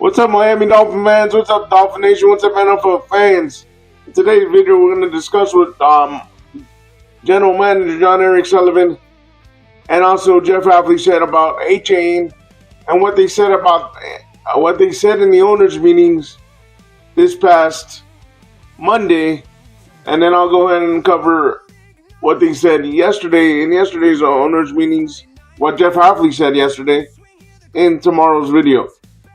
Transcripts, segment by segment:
What's up, Miami Dolphin fans? What's up, Dolphin Nation? What's up, NFL fans? In today's video, we're going to discuss with General Manager Jon Eric Sullivan and also Jeff Hafley said about A-Chain and what they said about what they said in the owners' meetings this past Monday, and then I'll go ahead and cover what they said yesterday in yesterday's owners' meetings, what Jeff Hafley said yesterday in tomorrow's video.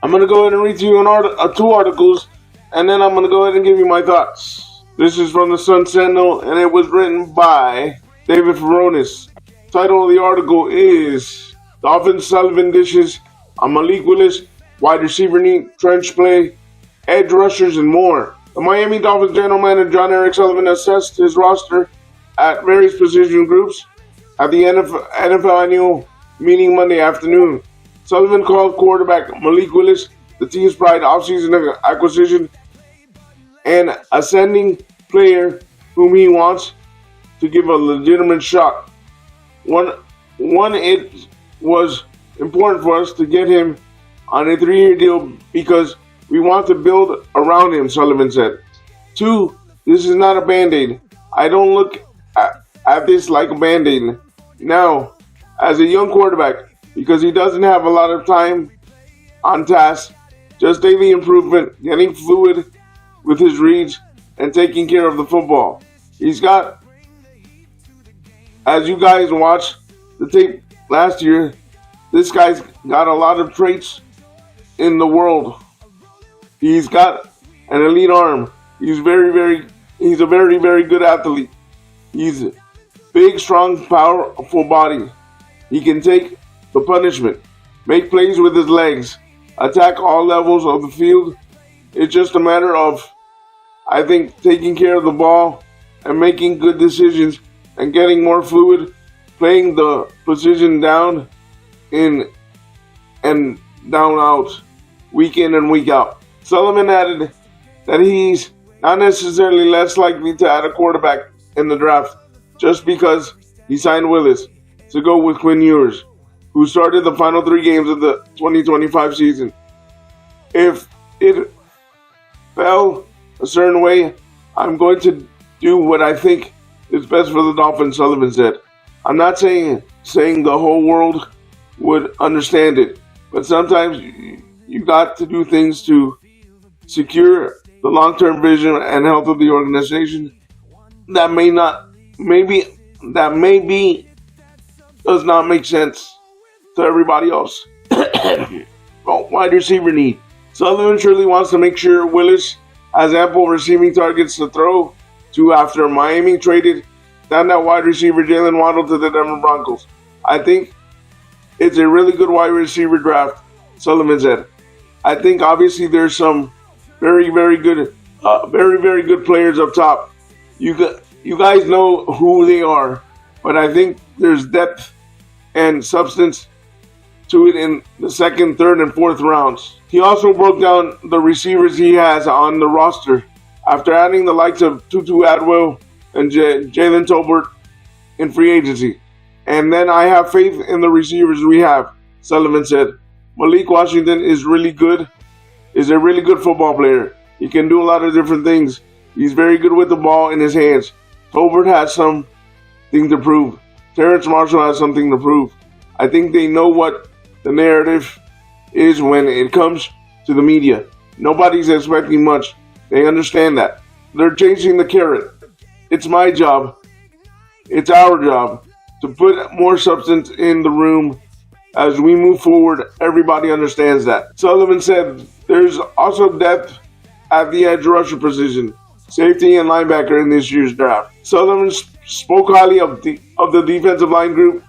I'm going to go ahead and read to you two articles, and then I'm going to go ahead and give you my thoughts. This is from the Sun Sentinel, and it was written by David Furonis. Title of the article is Dolphins Sullivan dishes on Malik Willis, wide receiver need, trench play, edge rushers, and more. The Miami Dolphins general manager Jon Eric Sullivan assessed his roster at various position groups at the NFL annual meeting Monday afternoon. Sullivan called quarterback Malik Willis the team's pride offseason acquisition and ascending player whom he wants to give a legitimate shot. One, it was important for us to get him on a 3-year deal because we want to build around him, Sullivan said. 2, this is not a Band-Aid. I don't look at this like a Band-Aid. Now, as a young quarterback, because he doesn't have a lot of time on task, just daily improvement, getting fluid with his reads, and taking care of the football. He's got, as you guys watched the tape last year, this guy's got a lot of traits in the world. He's got an elite arm. He's a very, very good athlete. He's a big, strong, powerful body. He can take the punishment, make plays with his legs, attack all levels of the field. It's just a matter of, I think, taking care of the ball and making good decisions and getting more fluid, playing the position down in and down out, week in and week out. Sullivan added that he's not necessarily less likely to add a quarterback in the draft just because he signed Willis to go with Quinn Ewers, who started the final 3 games of the 2025 season. If it fell a certain way, I'm going to do what I think is best for the Dolphins, Sullivan said. I'm not saying the whole world would understand it, but sometimes you got to do things to secure the long-term vision and health of the organization that maybe does not make sense to everybody else. Wide receiver need. Sullivan surely wants to make sure Willis has ample receiving targets to throw to after Miami traded down that wide receiver Jalen Waddle to the Denver Broncos. I think it's a really good wide receiver draft, Sullivan said. I think obviously there's some very good players up top. You guys know who they are, but I think there's depth and substance to it in the 2nd, 3rd, and 4th rounds. He also broke down the receivers he has on the roster after adding the likes of Tutu Atwell and Jalen Tolbert in free agency. And then I have faith in the receivers we have, Sullivan said. Malik Washington is a really good football player. He can do a lot of different things. He's very good with the ball in his hands. Tolbert has something to prove. Terrence Marshall has something to prove. I think they know what the narrative is when it comes to the media. Nobody's expecting much. They understand that. They're chasing the carrot. It's my job. It's our job to put more substance in the room as we move forward. Everybody understands that. Sullivan said there's also depth at the edge rusher position, safety and linebacker in this year's draft. Sullivan spoke highly of the defensive line group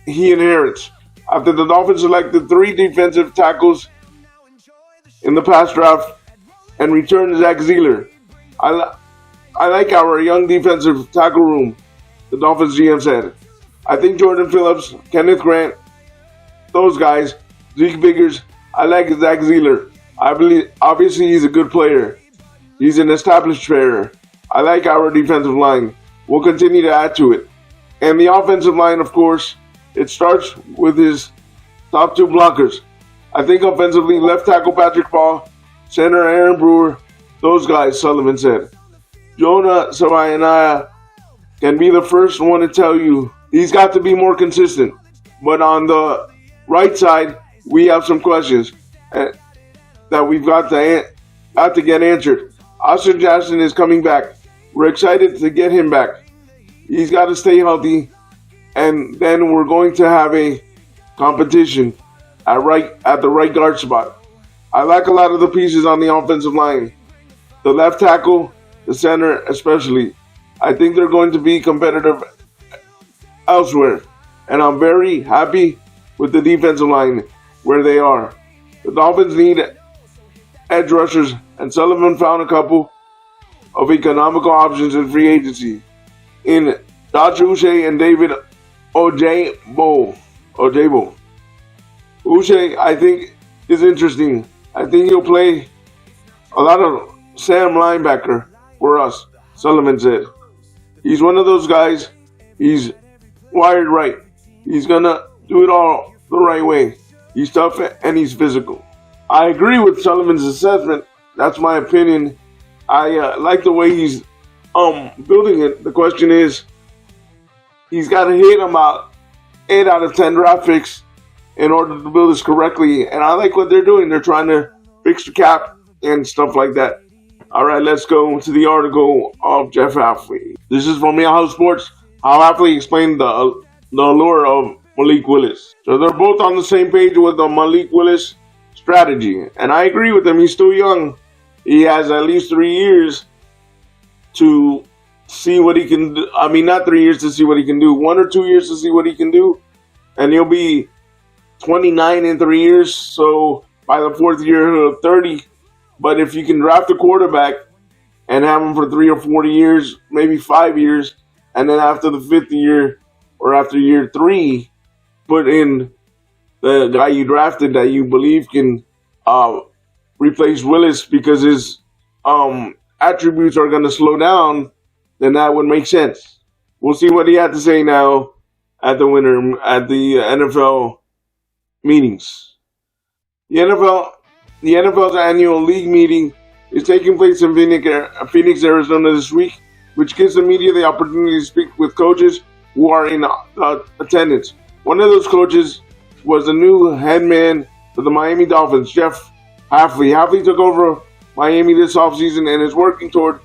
he inherits after the Dolphins selected 3 defensive tackles in the past draft and returned Zach Zeeler. I like our young defensive tackle room, the Dolphins GM said. I think Jordan Phillips, Kenneth Grant, those guys, Zeke Biggers, I like Zach Zeeler. I believe, obviously, he's a good player. He's an established player. I like our defensive line. We'll continue to add to it. And the offensive line, of course, it starts with his top 2 blockers. I think offensively, left tackle Patrick Paul, center Aaron Brewer, those guys, Sullivan said. Jonah Sabayaniah can be the first one to tell you he's got to be more consistent. But on the right side, we have some questions that we've got to get answered. Austin Jackson is coming back. We're excited to get him back. He's got to stay healthy, and then we're going to have a competition at the right guard spot. I like a lot of the pieces on the offensive line. The left tackle, the center especially. I think they're going to be competitive elsewhere. And I'm very happy with the defensive line where they are. The Dolphins need edge rushers, and Sullivan found a couple of economical options in free agency in Josh Uche and David Ojabo. Uche, I think, is interesting. I think he'll play a lot of Sam linebacker for us, Sullivan said. He's one of those guys, he's wired right. He's going to do it all the right way. He's tough and he's physical. I agree with Sullivan's assessment. That's my opinion. I like the way he's building it. The question is, he's got to hit about 8 out of 10 draft picks in order to build this correctly. And I like what they're doing. They're trying to fix the cap and stuff like that. All right, let's go to the article of Jeff Hafley. This is from Yahoo Sports. How Hafley explained the allure of Malik Willis. So they're both on the same page with the Malik Willis strategy. And I agree with him. He's still young. He has at least 3 years to see what he can do. I mean, not 3 years to see what he can do. 1 or 2 years to see what he can do. And he'll be 29 in 3 years. So by the 4th year, he'll 30. But if you can draft a quarterback and have him for 3 or 4 years, maybe 5 years, and then after the 5th year or after year 3, put in the guy you drafted that you believe can replace Willis because his attributes are going to slow down, then that would make sense. We'll see what he had to say now at the NFL meetings. The NFL's annual league meeting is taking place in Phoenix, Arizona this week, which gives the media the opportunity to speak with coaches who are in attendance. One of those coaches was the new head man for the Miami Dolphins, Jeff Hafley. Hafley took over Miami this offseason and is working toward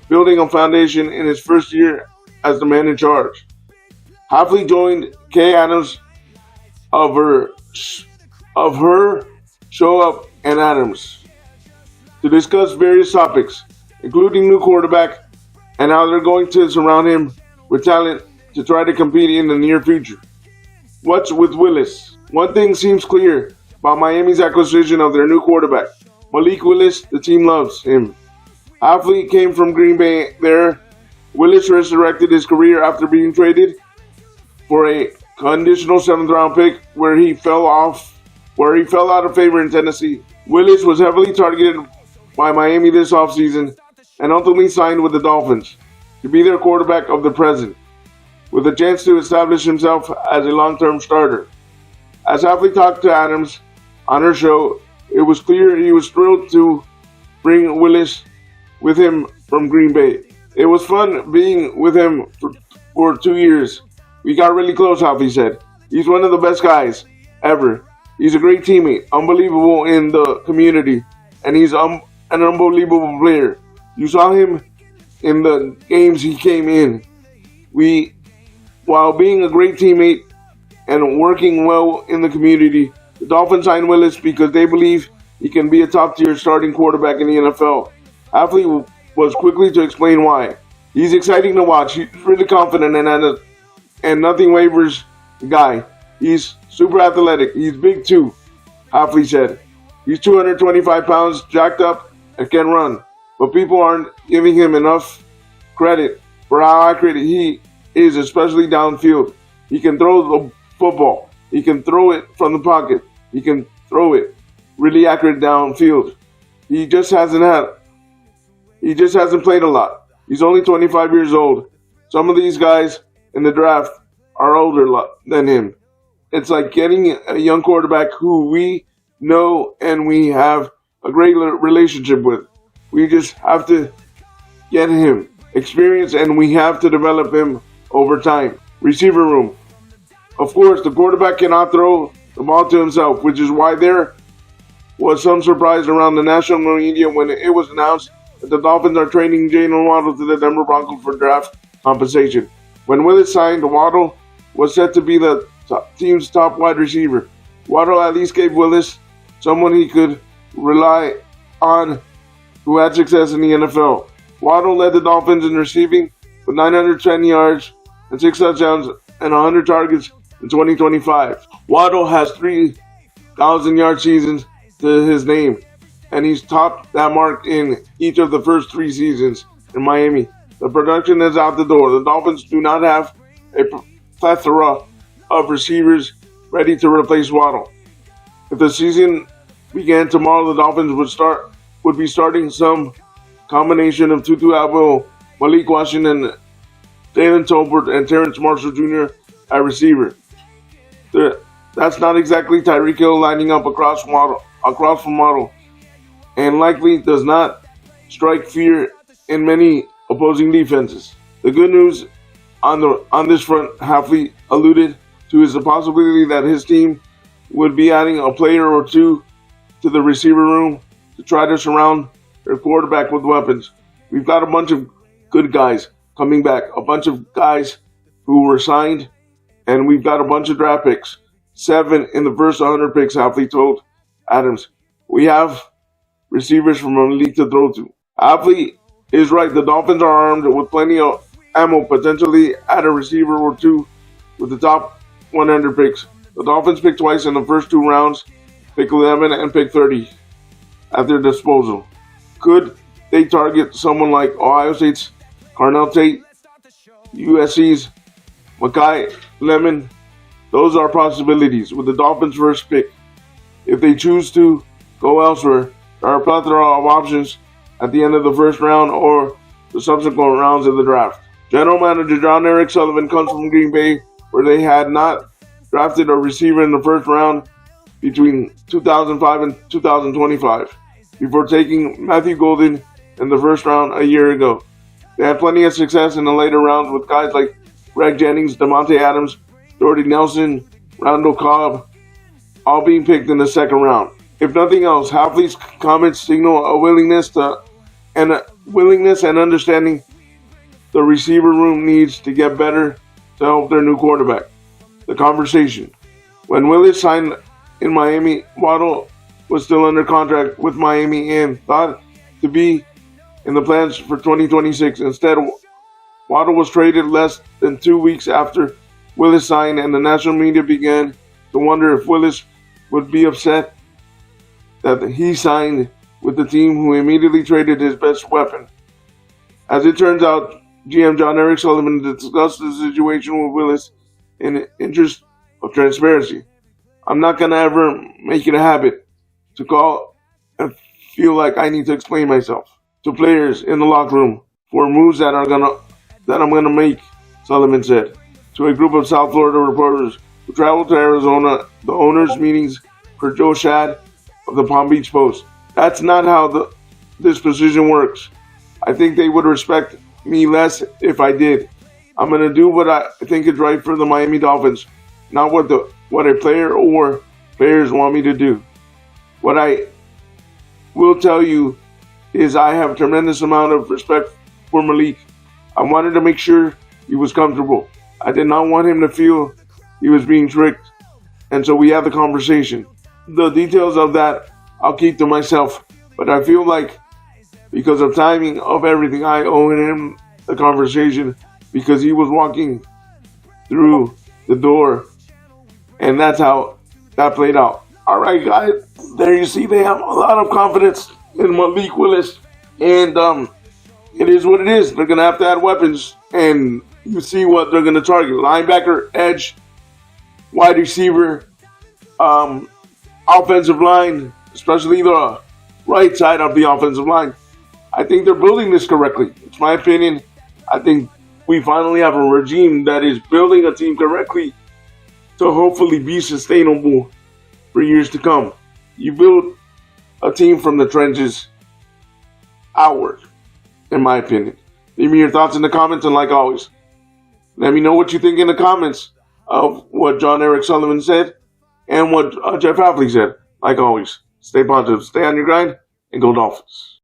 building a foundation in his first year as the man in charge. Hafley joined Kay Adams of her Show Up and Adams to discuss various topics, including new quarterback and how they're going to surround him with talent to try to compete in the near future. What's with Willis? One thing seems clear about Miami's acquisition of their new quarterback. Malik Willis, the team loves him. Hafley came from Green Bay there. Willis resurrected his career after being traded for a conditional 7th round pick where he fell out of favor in Tennessee. Willis was heavily targeted by Miami this offseason and ultimately signed with the Dolphins to be their quarterback of the present, with a chance to establish himself as a long-term starter. As Hafley talked to Adams on her show, it was clear he was thrilled to bring Willis with him from Green Bay. It was fun being with him for 2 years. We got really close, Hafley said. He's one of the best guys ever. He's a great teammate, unbelievable in the community, and he's an unbelievable player. You saw him in the games he came in. While being a great teammate and working well in the community, the Dolphins signed Willis because they believe he can be a top-tier starting quarterback in the NFL. Hafley was quickly to explain why. He's exciting to watch. He's really confident and nothing wavers guy. He's super athletic. He's big too, Hafley said. He's 225 pounds, jacked up, and can run. But people aren't giving him enough credit for how accurate he is, especially downfield. He can throw the football. He can throw it from the pocket. He can throw it really accurate downfield. He just hasn't played a lot. He's only 25 years old. Some of these guys in the draft are older than him. It's like getting a young quarterback who we know and we have a great relationship with. We just have to get him experience and we have to develop him over time. Receiver room. Of course, the quarterback cannot throw the ball to himself, which is why there was some surprise around the national media when it was announced that the Dolphins are trading Jalen Waddle to the Denver Broncos for draft compensation. When Willis signed, Waddle was set to be the team's top wide receiver. Waddle at least gave Willis someone he could rely on who had success in the NFL. Waddle led the Dolphins in receiving with 910 yards and 6 touchdowns and 100 targets in 2025. Waddle has 3,000-yard seasons to his name, and he's topped that mark in each of the first 3 seasons in Miami. The production is out the door. The Dolphins do not have a plethora of receivers ready to replace Waddle. If the season began tomorrow, the Dolphins would be starting some combination of Tutu Atwell, Malik Washington, Jalen Tolbert, and Terrence Marshall Jr. at receiver. That's not exactly Tyreek Hill lining up across from Waddle, and likely does not strike fear in many opposing defenses. The good news on this front, Hafley alluded to, is the possibility that his team would be adding a player or two to the receiver room to try to surround their quarterback with weapons. We've got a bunch of good guys coming back, a bunch of guys who were signed, and we've got a bunch of draft picks. 7 in the first 100 picks, Hafley told Adams. We have receivers from a league to throw to. Hafley is right. The Dolphins are armed with plenty of ammo, potentially add a receiver or two with the top 100 picks. The Dolphins picked twice in the first 2 rounds, pick 11 and pick 30 at their disposal. Could they target someone like Ohio State's Carnell Tate, USC's Makai Lemon? Those are possibilities with the Dolphins' first pick. If they choose to go elsewhere, there are a plethora of options at the end of the first round or the subsequent rounds of the draft. General Manager Jon Eric Sullivan comes from Green Bay, where they had not drafted a receiver in the first round between 2005 and 2025, before taking Matthew Golden in the first round a year ago. They had plenty of success in the later rounds with guys like Greg Jennings, Davante Adams, Jordy Nelson, Randall Cobb, all being picked in the second round. If nothing else, Hafley's comments signal a willingness and understanding the receiver room needs to get better to help their new quarterback. The conversation. When Willis signed in Miami, Waddle was still under contract with Miami and thought to be in the plans for 2026. Instead, Waddle was traded less than 2 weeks after Willis signed, and the national media began to wonder if Willis would be upset that he signed with the team who immediately traded his best weapon. As it turns out, GM Jon Eric Sullivan discussed the situation with Willis in the interest of transparency. I'm not going to ever make it a habit to call and feel like I need to explain myself to players in the locker room for moves that I'm gonna make, Sullivan said to a group of South Florida reporters who traveled to Arizona, the owners' meetings for Joe Schad of the Palm Beach Post. That's not how this position works. I think they would respect me less if I did. I'm going to do what I think is right for the Miami Dolphins, not what a player or players want me to do. What I will tell you is I have a tremendous amount of respect for Malik. I wanted to make sure he was comfortable. I did not want him to feel he was being tricked, and so we had the conversation. The details of that I'll keep to myself, but I feel like because of timing of everything, I owe him the conversation because he was walking through the door, and that's how that played out. All right, guys, there you see they have a lot of confidence in Malik Willis, and it is what it is. They're going to have to add weapons, and you see what they're going to target. Linebacker, edge, wide receiver, offensive line, especially the right side of the offensive line. I think they're building this correctly. It's my opinion. I think we finally have a regime that is building a team correctly to hopefully be sustainable for years to come. You build a team from the trenches outward, in my opinion. Leave me your thoughts in the comments, and like always, let me know what you think in the comments of what Jon Eric Sullivan said and what Jeff Hafley said. Like always, stay positive, stay on your grind, and go Dolphins.